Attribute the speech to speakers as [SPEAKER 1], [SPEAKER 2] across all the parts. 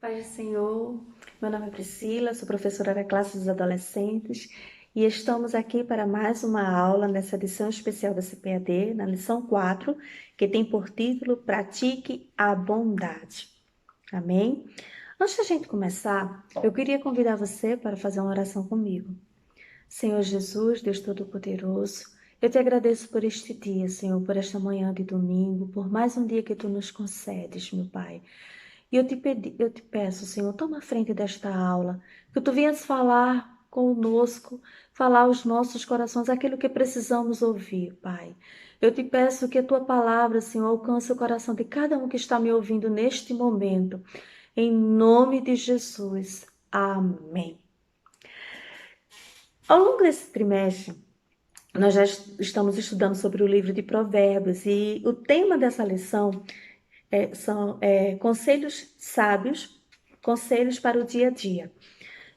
[SPEAKER 1] Paz do Senhor, meu nome é Priscila, sou professora da classe dos adolescentes e estamos aqui para mais uma aula nessa edição especial da CPAD, na lição 4, que tem por título Pratique a Bondade. Amém? Antes da gente começar, eu queria convidar você para fazer uma oração comigo. Senhor Jesus, Deus Todo-Poderoso, eu te agradeço por este dia, Senhor, por esta manhã de domingo, por mais um dia que tu nos concedes, meu Pai. E eu te peço, Senhor, toma a frente desta aula, que tu venhas falar conosco, falar aos nossos corações aquilo que precisamos ouvir, Pai. Eu te peço que a tua palavra, Senhor, alcance o coração de cada um que está me ouvindo neste momento. Em nome de Jesus. Amém. Ao longo desse trimestre, nós já estamos estudando sobre o livro de Provérbios e o tema dessa lição são conselhos sábios, conselhos para o dia a dia.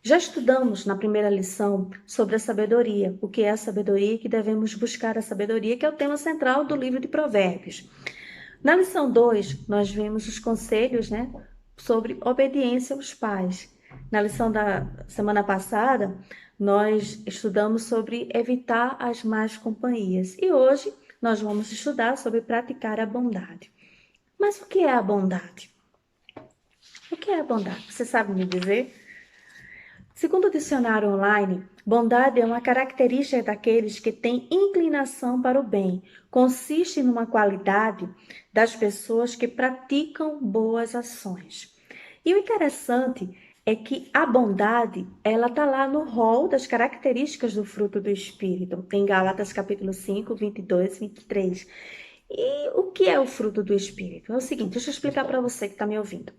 [SPEAKER 1] Já estudamos na primeira lição sobre a sabedoria, o que é a sabedoria e que devemos buscar a sabedoria, que é o tema central do livro de Provérbios. Na lição 2, nós vimos os conselhos, sobre obediência aos pais. Na lição da semana passada, nós estudamos sobre evitar as más companhias. E hoje nós vamos estudar sobre praticar a bondade. Mas o que é a bondade? O que é a bondade? Você sabe me dizer? Segundo o dicionário online, bondade é uma característica daqueles que têm inclinação para o bem. Consiste numa qualidade das pessoas que praticam boas ações. E o interessante é que a bondade, ela está lá no rol das características do fruto do Espírito, em Gálatas capítulo 5, 22, 23. E o que é o fruto do Espírito? É o seguinte, deixa eu explicar para você que está me ouvindo.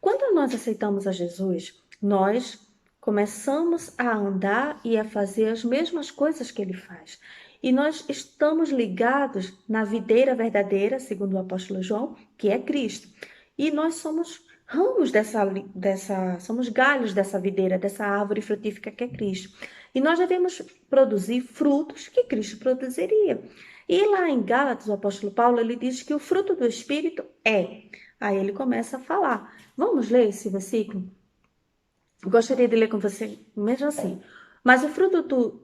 [SPEAKER 1] Quando nós aceitamos a Jesus, nós começamos a andar e a fazer as mesmas coisas que ele faz. E nós estamos ligados na videira verdadeira, segundo o apóstolo João, que é Cristo. E nós somos ramos somos galhos dessa videira, dessa árvore frutífica que é Cristo. E nós devemos produzir frutos que Cristo produziria. E lá em Gálatas, o apóstolo Paulo, ele diz que o fruto do Espírito é. Aí ele começa a falar. Vamos ler esse versículo? Gostaria de ler com você, mesmo assim. Mas o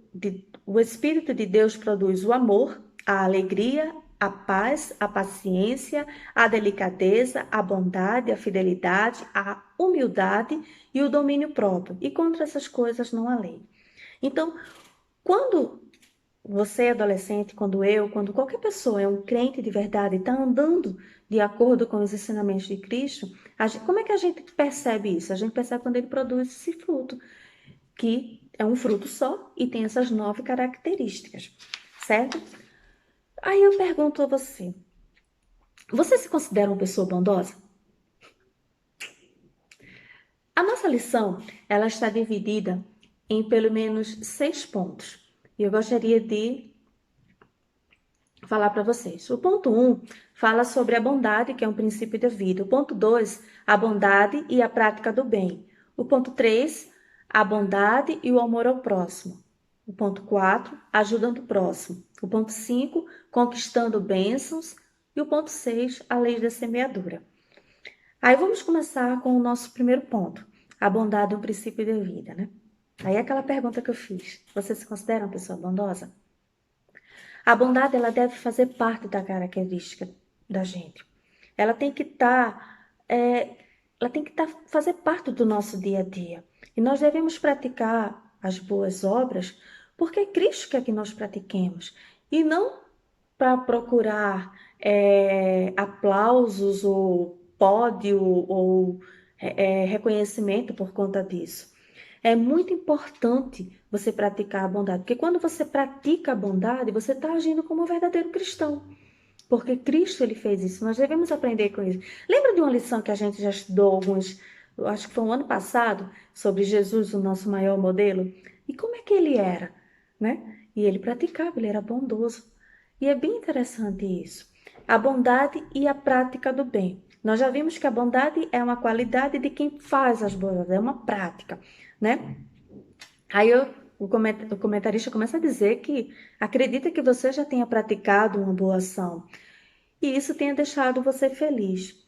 [SPEAKER 1] o Espírito de Deus produz o amor, a alegria, a paz, a paciência, a delicadeza, a bondade, a fidelidade, a humildade e o domínio próprio. E contra essas coisas não há lei. Então, quando você é adolescente, quando qualquer pessoa é um crente de verdade e está andando de acordo com os ensinamentos de Cristo, como é que a gente percebe isso? A gente percebe quando ele produz esse fruto, que é um fruto só e tem essas 9 características, certo? Aí eu pergunto a você, você se considera uma pessoa bondosa? A nossa lição, ela está dividida em pelo menos 6 pontos. E eu gostaria de falar para vocês. O ponto 1 fala sobre a bondade, que é um princípio da vida. O ponto 2, a bondade e a prática do bem. O ponto 3, a bondade e o amor ao próximo. O ponto 4, ajudando o próximo. O ponto 5, conquistando bênçãos. E o ponto 6, a lei da semeadura. Aí vamos começar com o nosso primeiro ponto. A bondade é um princípio da vida, né? Aí aquela pergunta que eu fiz. Você se considera uma pessoa bondosa? A bondade, ela deve fazer parte da característica da gente. Ela tem que fazer parte do nosso dia a dia. E nós devemos praticar as boas obras porque é Cristo quer que nós pratiquemos. E não para procurar aplausos ou pódio ou reconhecimento por conta disso. É muito importante você praticar a bondade, porque quando você pratica a bondade, você está agindo como um verdadeiro cristão. Porque Cristo ele fez isso, nós devemos aprender com isso. Lembra de uma lição que a gente já estudou acho que foi um ano passado, sobre Jesus, o nosso maior modelo? E como é que ele era, né? E ele praticava, ele era bondoso. E é bem interessante isso. A bondade e a prática do bem. Nós já vimos que a bondade é uma qualidade de quem faz as boas obras, é uma prática, né? Aí o comentarista começa a dizer que acredita que você já tenha praticado uma boa ação e isso tenha deixado você feliz.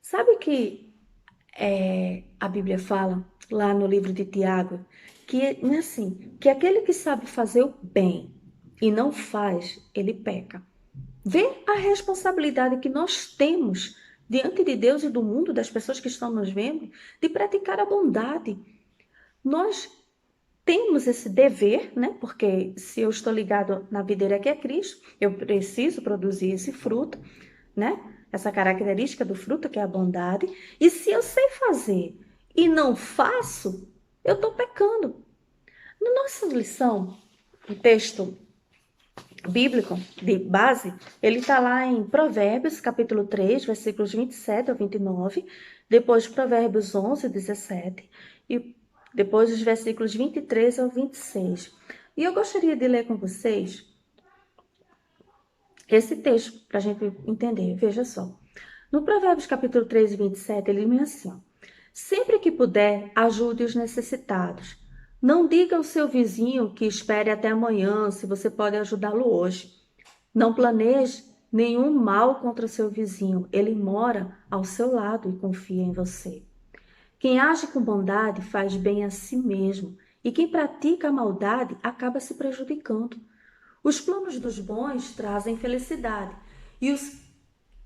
[SPEAKER 1] Sabe que A Bíblia fala lá no livro de Tiago que, não é assim, que aquele que sabe fazer o bem e não faz, ele peca. Vê a responsabilidade que nós temos diante de Deus e do mundo, das pessoas que estão nos vendo, de praticar a bondade. Nós temos esse dever, né? Porque se eu estou ligado na videira que é Cristo, eu preciso produzir esse fruto, né? Essa característica do fruto que é a bondade. E se eu sei fazer e não faço, eu estou pecando. Na nossa lição, o texto bíblico de base, ele está lá em Provérbios, capítulo 3, versículos 27 ao 29, depois Provérbios 11, 17 e depois os versículos 23 ao 26. E eu gostaria de ler com vocês esse texto para a gente entender. Veja só. No Provérbios capítulo 3 e 27, ele diz assim, ó, sempre que puder, ajude os necessitados. Não diga ao seu vizinho que espere até amanhã, se você pode ajudá-lo hoje. Não planeje nenhum mal contra seu vizinho. Ele mora ao seu lado e confia em você. Quem age com bondade faz bem a si mesmo, e quem pratica a maldade acaba se prejudicando. Os planos dos bons trazem felicidade,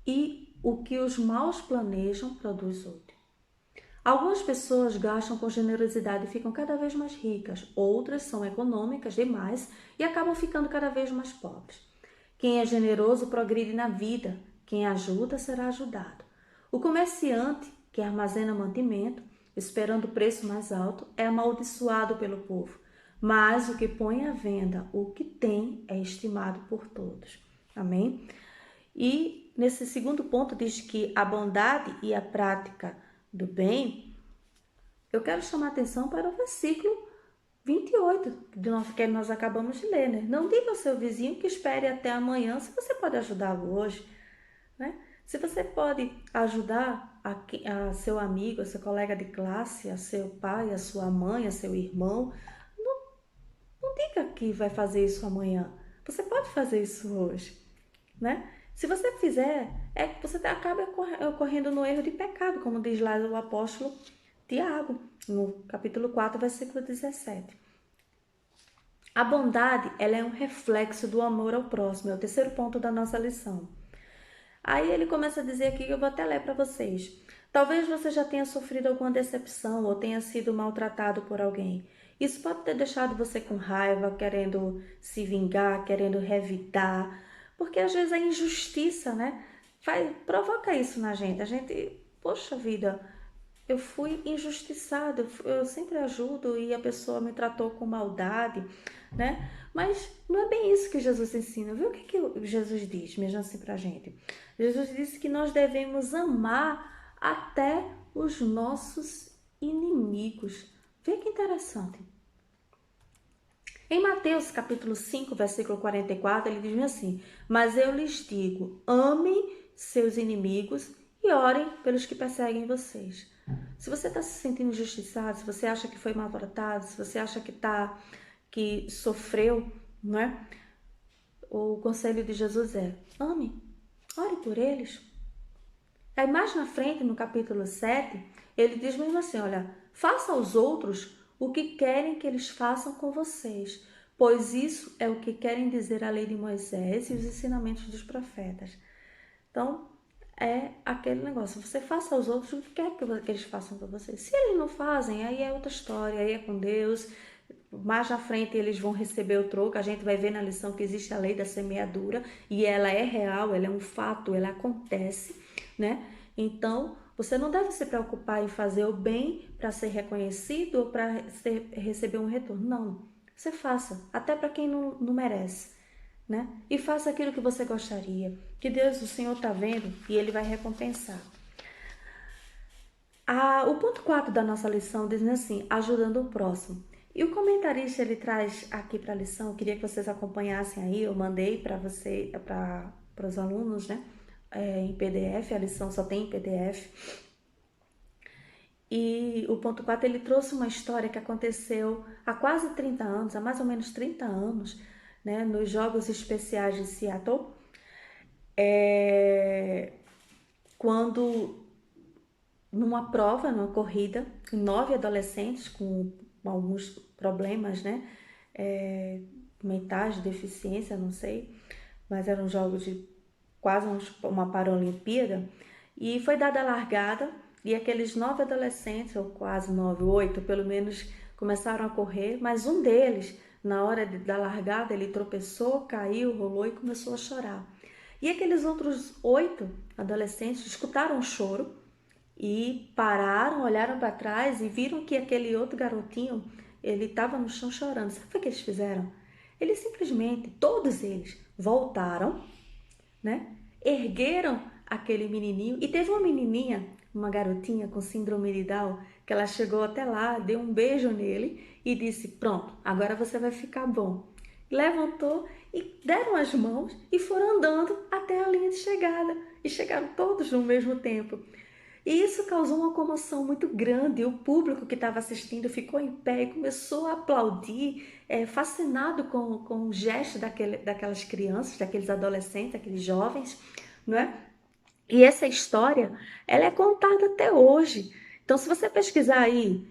[SPEAKER 1] e o que os maus planejam produz ódio. Algumas pessoas gastam com generosidade e ficam cada vez mais ricas, outras são econômicas demais e acabam ficando cada vez mais pobres. Quem é generoso progride na vida, quem ajuda será ajudado. O comerciante que armazena mantimento, esperando o preço mais alto, é amaldiçoado pelo povo, mas o que põe à venda o que tem é estimado por todos. Amém? E nesse segundo ponto diz que a bondade e a prática do bem, eu quero chamar a atenção para o versículo 28, que nós acabamos de ler, né? Não diga ao seu vizinho que espere até amanhã, se você pode ajudá-lo hoje, né? Se você pode ajudar a seu amigo, a seu colega de classe, a seu pai, a sua mãe, a seu irmão, não diga que vai fazer isso amanhã. Você pode fazer isso hoje, né? Se você fizer, você acaba ocorrendo no erro de pecado, como diz lá o apóstolo Tiago, no capítulo 4, versículo 17. A bondade, ela é um reflexo do amor ao próximo, é o terceiro ponto da nossa lição. Aí ele começa a dizer aqui, que eu vou até ler para vocês. Talvez você já tenha sofrido alguma decepção ou tenha sido maltratado por alguém. Isso pode ter deixado você com raiva, querendo se vingar, querendo revidar, porque às vezes a injustiça, né, provoca isso na gente. A gente, poxa vida, eu fui injustiçado, eu sempre ajudo e a pessoa me tratou com maldade, né? Mas não é bem isso que Jesus ensina. Viu o que Jesus diz, mesmo assim, pra gente? Jesus disse que nós devemos amar até os nossos inimigos. Vê que interessante. Em Mateus capítulo 5, versículo 44, ele diz assim, mas eu lhes digo, amem seus inimigos e orem pelos que perseguem vocês. Se você está se sentindo injustiçado, se você acha que foi maltratado, se você acha que sofreu, não é? O conselho de Jesus é, ame, ore por eles. Aí mais na frente, no capítulo 7, ele diz mesmo assim, olha, faça aos outros o que querem que eles façam com vocês, pois isso é o que querem dizer a lei de Moisés e os ensinamentos dos profetas. Então, é aquele negócio, você faça aos outros o que quer que eles façam com você. Se eles não fazem, aí é outra história, aí é com Deus. Mais na frente eles vão receber o troco, a gente vai ver na lição que existe a lei da semeadura e ela é real, ela é um fato, ela acontece, né? Então, você não deve se preocupar em fazer o bem para ser reconhecido ou para receber um retorno. Não, você faça, até para quem não merece, né? E faça aquilo que você gostaria, que Deus, o Senhor, está vendo e Ele vai recompensar. O ponto 4 da nossa lição diz assim, ajudando o próximo. E o comentarista, ele traz aqui para a lição, eu queria que vocês acompanhassem aí, eu mandei para os alunos, né? Em PDF, a lição só tem em PDF. E o ponto 4, ele trouxe uma história que aconteceu há quase 30 anos, há mais ou menos 30 anos, né, nos Jogos Especiais de Seattle, quando numa prova, numa corrida, 9 adolescentes com alguns problemas, né? Mentais, de deficiência, não sei, mas eram jogos de quase uma Paralimpíada, e foi dada a largada, e aqueles 9 adolescentes, ou quase 9, 8, pelo menos, começaram a correr, mas um deles, na hora da largada, ele tropeçou, caiu, rolou e começou a chorar. E aqueles outros 8 adolescentes escutaram o choro e pararam, olharam para trás e viram que aquele outro garotinho, ele estava no chão chorando. Sabe o que eles fizeram? Eles simplesmente, todos eles, voltaram, né? Ergueram aquele menininho, e teve uma menininha, uma garotinha com síndrome de Down, que ela chegou até lá, deu um beijo nele e disse: pronto, agora você vai ficar bom. Levantou e deram as mãos e foram andando até a linha de chegada, e chegaram todos no mesmo tempo. E isso causou uma comoção muito grande. O público que estava assistindo ficou em pé e começou a aplaudir, fascinado com o gesto daquelas crianças, daqueles adolescentes, daqueles jovens, não é? E essa história, ela é contada até hoje. Então, se você pesquisar aí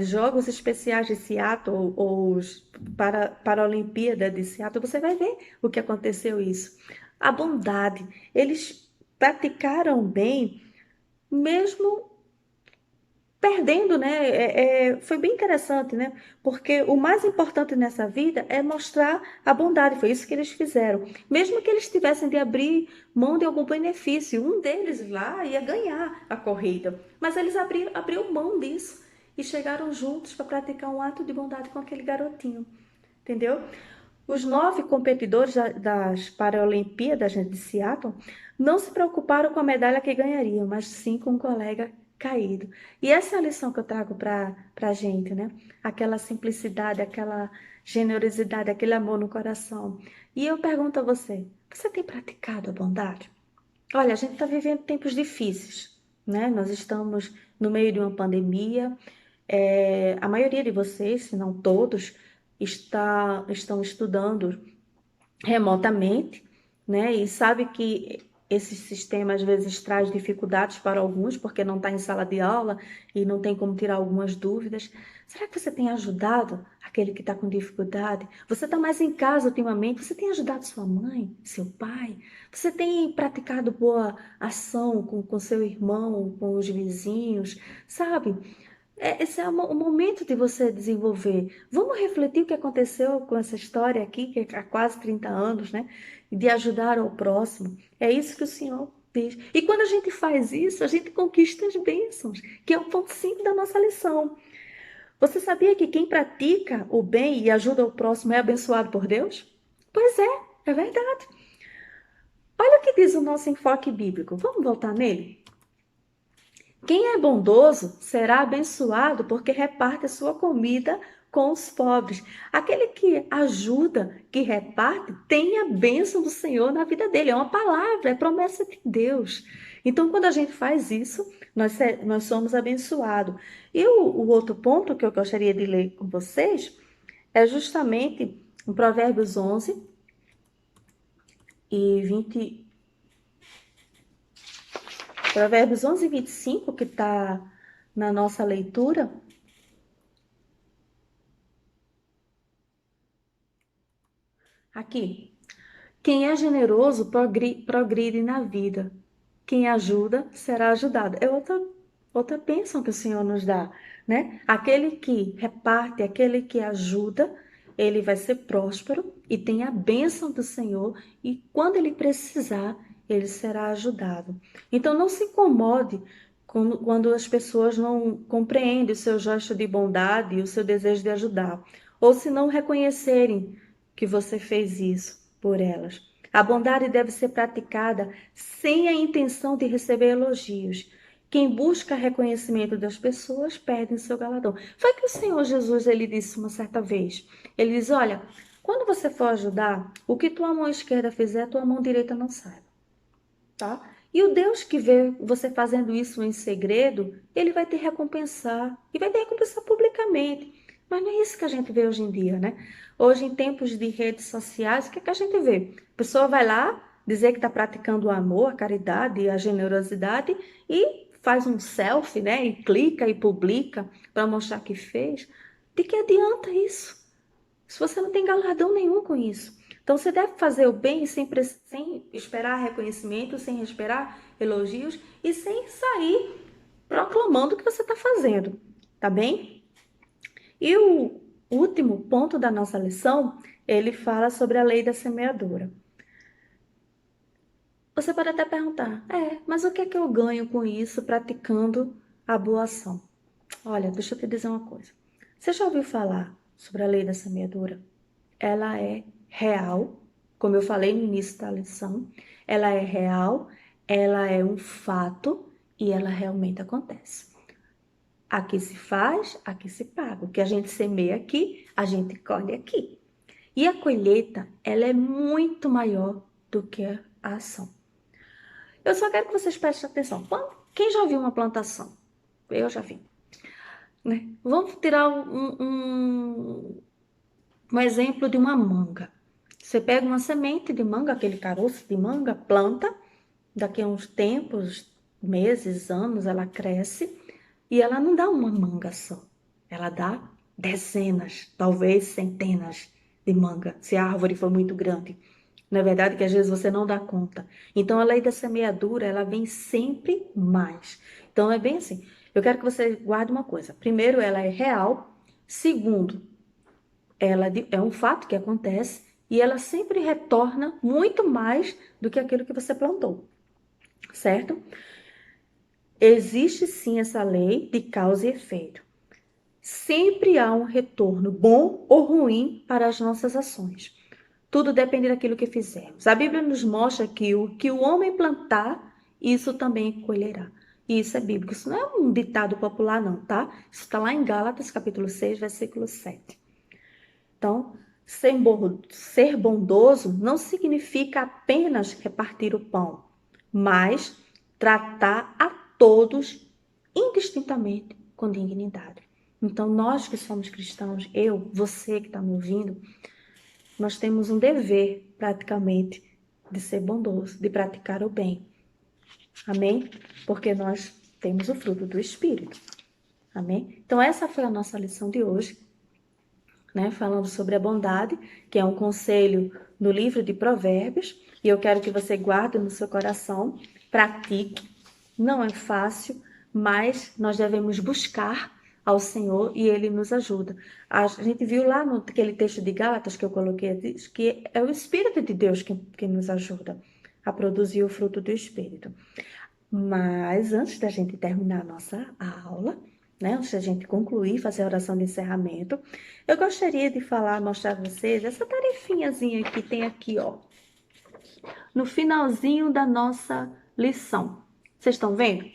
[SPEAKER 1] Jogos Especiais de Seattle ou Paralimpíada de Seattle, você vai ver o que aconteceu isso. A bondade, eles praticaram bem mesmo perdendo, né? Foi bem interessante, né? Porque o mais importante nessa vida é mostrar a bondade. Foi isso que eles fizeram. Mesmo que eles tivessem de abrir mão de algum benefício, um deles lá ia ganhar a corrida, mas eles abriram mão disso e chegaram juntos para praticar um ato de bondade com aquele garotinho, entendeu? Os 9 competidores das Paralimpíadas de Seattle não se preocuparam com a medalha que ganhariam, mas sim com um colega caído. E essa é a lição que eu trago para a gente, né? Aquela simplicidade, aquela generosidade, aquele amor no coração. E eu pergunto a você, você tem praticado a bondade? Olha, a gente está vivendo tempos difíceis, né? Nós estamos no meio de uma pandemia. A maioria de vocês, se não todos, estão estudando remotamente, né? E sabe que esse sistema às vezes traz dificuldades para alguns, porque não está em sala de aula e não tem como tirar algumas dúvidas. Será que você tem ajudado aquele que está com dificuldade? Você está mais em casa ultimamente? Você tem ajudado sua mãe, seu pai? Você tem praticado boa ação com seu irmão, com os vizinhos? Sabe? Esse é o momento de você desenvolver. Vamos refletir o que aconteceu com essa história aqui, que há quase 30 anos, né? De ajudar ao próximo. É isso que o Senhor diz. E quando a gente faz isso, a gente conquista as bênçãos, que é o ponto 5 da nossa lição. Você sabia que quem pratica o bem e ajuda o próximo é abençoado por Deus? Pois é verdade. Olha o que diz o nosso enfoque bíblico. Vamos voltar nele? Quem é bondoso será abençoado porque reparte a sua comida com os pobres. Aquele que ajuda, que reparte, tem a bênção do Senhor na vida dele. É uma palavra, é promessa de Deus. Então, quando a gente faz isso, nós somos abençoados. E o outro ponto que eu gostaria de ler com vocês é justamente em Provérbios 11 e 20, Provérbios 11 e 25, que está na nossa leitura. Aqui. Quem é generoso progride na vida. Quem ajuda será ajudado. É outra bênção que o Senhor nos dá, né? Aquele que reparte, aquele que ajuda, ele vai ser próspero e tem a bênção do Senhor, e quando ele precisar, ele será ajudado. Então não se incomode quando as pessoas não compreendem o seu gesto de bondade e o seu desejo de ajudar, ou se não reconhecerem que você fez isso por elas. A bondade deve ser praticada sem a intenção de receber elogios. Quem busca reconhecimento das pessoas perde seu galardão. Foi que o Senhor Jesus ele disse uma certa vez. Ele diz: olha, quando você for ajudar, o que tua mão esquerda fizer, tua mão direita não saiba, tá? E o Deus que vê você fazendo isso em segredo, ele vai te recompensar. E vai te recompensar publicamente. Mas não é isso que a gente vê hoje em dia, né? Hoje, em tempos de redes sociais, o que é que a gente vê? A pessoa vai lá dizer que está praticando o amor, a caridade e a generosidade e faz um selfie, né, e clica e publica para mostrar que fez, de que adianta isso? Se você não tem galardão nenhum com isso. Então, você deve fazer o bem sem esperar reconhecimento, sem esperar elogios e sem sair proclamando o que você está fazendo, tá bem? E o último ponto da nossa lição, ele fala sobre a lei da semeadura. Você pode até perguntar, mas o que é que eu ganho com isso praticando a boa ação? Olha, deixa eu te dizer uma coisa. Você já ouviu falar sobre a lei da semeadura? Ela é real, como eu falei no início da lição, ela é real, ela é um fato e ela realmente acontece. Aqui se faz, aqui se paga. O que a gente semeia aqui, a gente colhe aqui. E a colheita, ela é muito maior do que a ação. Eu só quero que vocês prestem atenção. Quem já viu uma plantação? Eu já vi. Né? Vamos tirar um exemplo de uma manga. Você pega uma semente de manga, aquele caroço de manga, planta, daqui a uns tempos, meses, anos, ela cresce e ela não dá uma manga só. Ela dá dezenas, talvez centenas de manga, se a árvore for muito grande. Não é verdade que às vezes você não dá conta. Então a lei da semeadura, ela vem sempre mais. Então é bem assim. Eu quero que você guarde uma coisa. Primeiro, ela é real. Segundo, ela é um fato que acontece e ela sempre retorna muito mais do que aquilo que você plantou, certo? Existe sim essa lei de causa e efeito. Sempre há um retorno bom ou ruim para as nossas ações. Tudo depende daquilo que fizermos. A Bíblia nos mostra que o que o homem plantar, isso também colherá. E isso é bíblico. Isso não é um ditado popular, não, tá? Isso está lá em Gálatas, capítulo 6, versículo 7. Então, ser bondoso não significa apenas repartir o pão, mas tratar a todos indistintamente com dignidade. Então, nós que somos cristãos, você que está me ouvindo, nós temos um dever, praticamente, de ser bondoso, de praticar o bem. Amém? Porque nós temos o fruto do Espírito. Amém? Então, essa foi a nossa lição de hoje. Né, falando sobre a bondade, que é um conselho no livro de Provérbios, e eu quero que você guarde no seu coração, pratique. Não é fácil, mas nós devemos buscar ao Senhor e Ele nos ajuda. A gente viu lá naquele texto de Gálatas que eu coloquei, diz que é o Espírito de Deus que nos ajuda a produzir o fruto do Espírito. Mas antes da gente terminar a nossa aula, né, antes da gente concluir, fazer a oração de encerramento, eu gostaria de mostrar a vocês essa tarefinhazinha que tem aqui, ó, no finalzinho da nossa lição. Vocês estão vendo?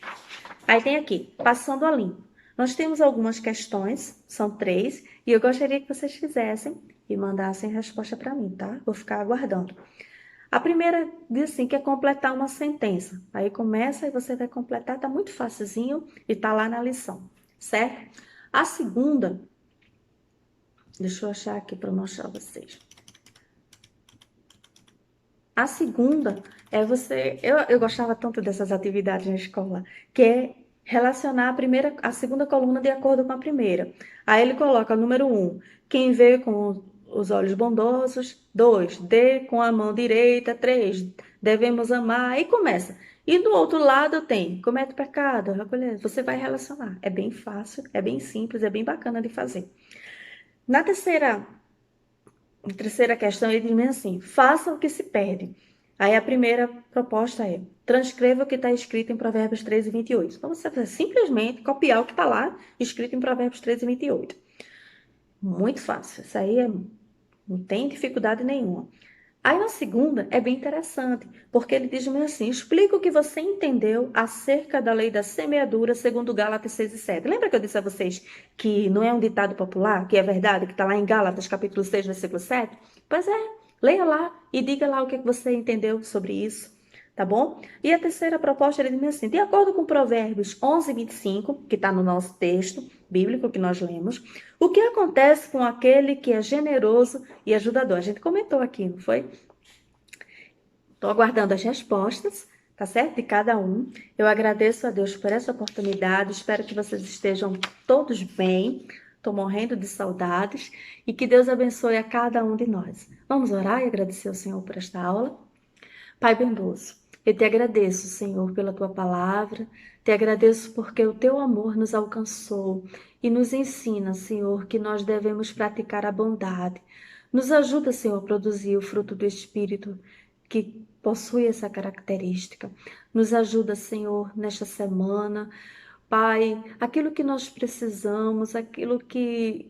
[SPEAKER 1] Aí tem aqui, passando a limpo. Nós temos algumas questões, são 3, e eu gostaria que vocês fizessem e mandassem resposta para mim, tá? Vou ficar aguardando. A primeira diz assim, que é completar uma sentença. Aí começa e você vai completar, tá muito facilzinho e tá lá na lição, certo? A segunda, deixa eu achar aqui para mostrar a vocês. A segunda é eu gostava tanto dessas atividades na escola, que é relacionar a segunda coluna de acordo com a primeira. Aí ele coloca número 1, quem vê com os olhos bondosos, 2, dê com a mão direita, 3, devemos amar, e começa. E do outro lado tem, comete pecado, você vai relacionar. É bem fácil, é bem simples, é bem bacana de fazer. Na terceira questão, ele diz assim, faça o que se pede. Aí a primeira proposta é, transcreva o que está escrito em Provérbios 13 e 28. Então você vai simplesmente copiar o que está lá, escrito em Provérbios 13 e 28. Muito fácil, isso aí não tem dificuldade nenhuma. Aí na segunda é bem interessante, porque ele diz assim, explica o que você entendeu acerca da lei da semeadura segundo Gálatas 6 e 7. Lembra que eu disse a vocês que não é um ditado popular, que é verdade, que está lá em Gálatas capítulo 6, versículo 7? Pois é, leia lá e diga lá o que você entendeu sobre isso, tá bom? E a terceira proposta, ele diz assim, de acordo com Provérbios 11 e 25, que está no nosso texto bíblico que nós lemos, o que acontece com aquele que é generoso e ajudador? A gente comentou aqui, não foi? Estou aguardando as respostas, tá certo? De cada um. Eu agradeço a Deus por essa oportunidade, espero que vocês estejam todos bem. Estou morrendo de saudades e que Deus abençoe a cada um de nós. Vamos orar e agradecer ao Senhor por esta aula? Pai bondoso, eu te agradeço, Senhor, pela tua palavra, te agradeço porque o teu amor nos alcançou e nos ensina, Senhor, que nós devemos praticar a bondade. Nos ajuda, Senhor, a produzir o fruto do Espírito que possui essa característica. Nos ajuda, Senhor, nesta semana. Pai, aquilo que nós precisamos, aquilo que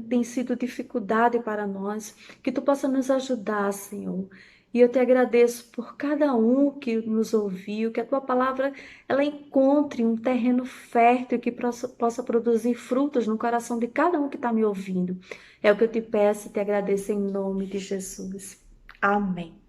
[SPEAKER 1] tem sido dificuldade para nós, que tu possa nos ajudar, Senhor. E eu te agradeço por cada um que nos ouviu, que a tua palavra ela encontre um terreno fértil que possa produzir frutos no coração de cada um que está me ouvindo. É o que eu te peço e te agradeço em nome de Jesus. Amém.